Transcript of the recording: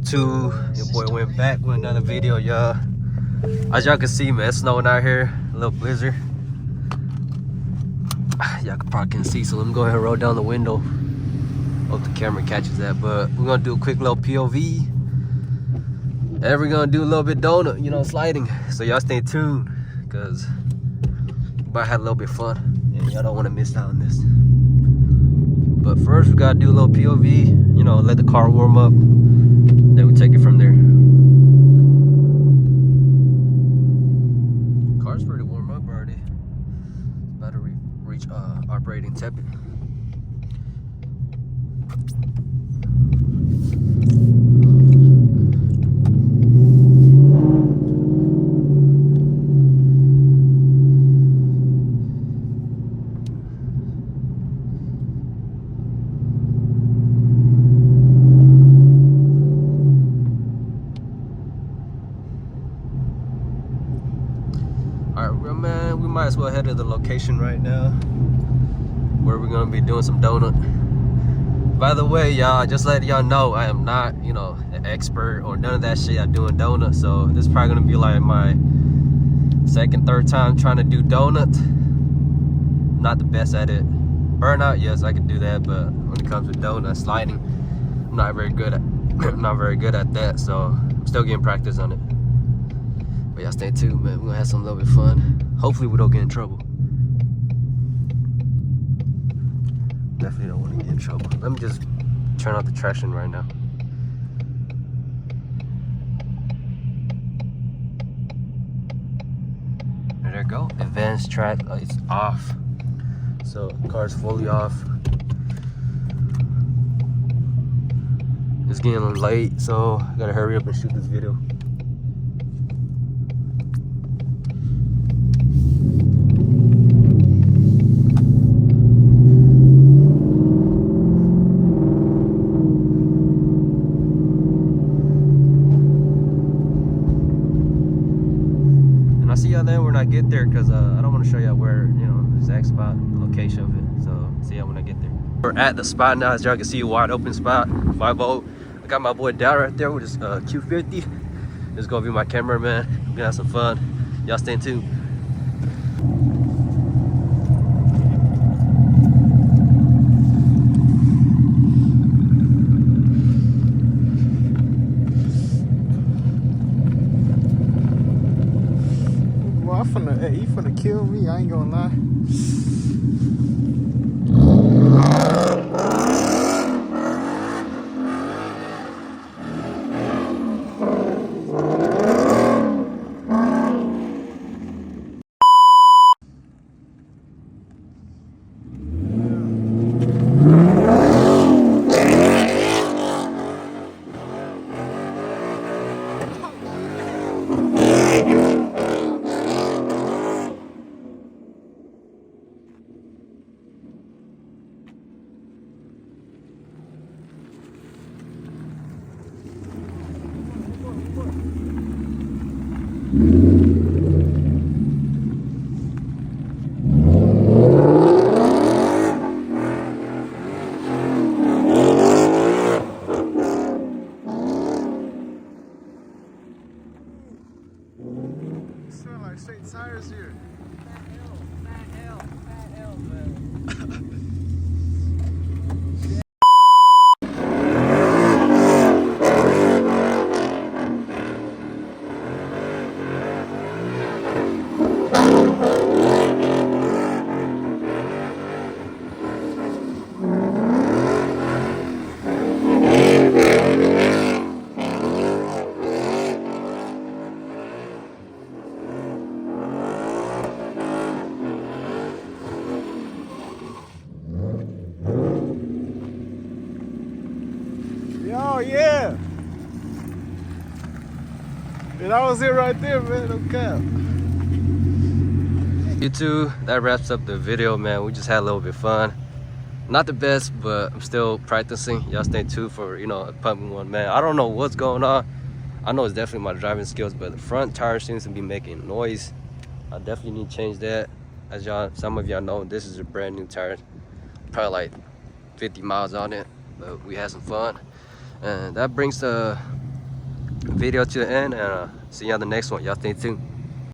YouTube, your boy went back with another video, y'all. As y'all can see, man, it's snowing out here, a little blizzard. Y'all probably can see, so let me go ahead and roll down the window. Hope the camera catches that, but we're gonna do a quick little POV. And we're gonna do a little bit donut, you know, sliding. So y'all stay tuned, cause we might have a little bit of fun, and y'all don't wanna miss out on this. But first, we gotta do a little POV, you know, let the car warm up. Then we take it from there. Car's pretty warm up already. About to reach operating temperature. Alright, man, we might as well head to the location right now where we're gonna be doing some donut. By the way, y'all, just letting y'all know, I am not, you know, an expert or none of that shit. I'm doing donuts, so this is probably gonna be like my second, third time trying to do donut. Not the best at it. Burnout, yes, I can do that, but when it comes to donut sliding, I'm not very good at that, so I'm still getting practice on it. But y'all stay tuned, man. We're gonna have some little bit of fun. Hopefully we don't get in trouble. Definitely don't want to get in trouble. Let me just turn off the traction right now. There you go. Advanced track lights off. So the car's fully off. It's getting late, so I gotta hurry up and shoot this video. See y'all then when I get there, because I don't want to show y'all where, you know, the exact spot, the location of it. So see y'all when I get there. We're at the spot now. As y'all can see, a wide open spot, 5-0. I got my boy Dad right there with his Q50. This is gonna be my cameraman. We're gonna have some fun. Y'all stay tuned. He finna kill me, I ain't gonna lie. Sound like straight tires here. Fat L, man. Oh yeah! Yeah, that was it right there, man. No cap. YouTube, that wraps up the video, man. We just had a little bit of fun. Not the best, but I'm still practicing. Y'all stay tuned for, you know, a pumping one, man. I don't know what's going on. I know it's definitely my driving skills, but the front tire seems to be making noise. I definitely need to change that. As y'all, some of y'all know, this is a brand new tire. Probably like 50 miles on it, but we had some fun. And that brings the video to the end, and see you on the next one. Y'all stay tuned.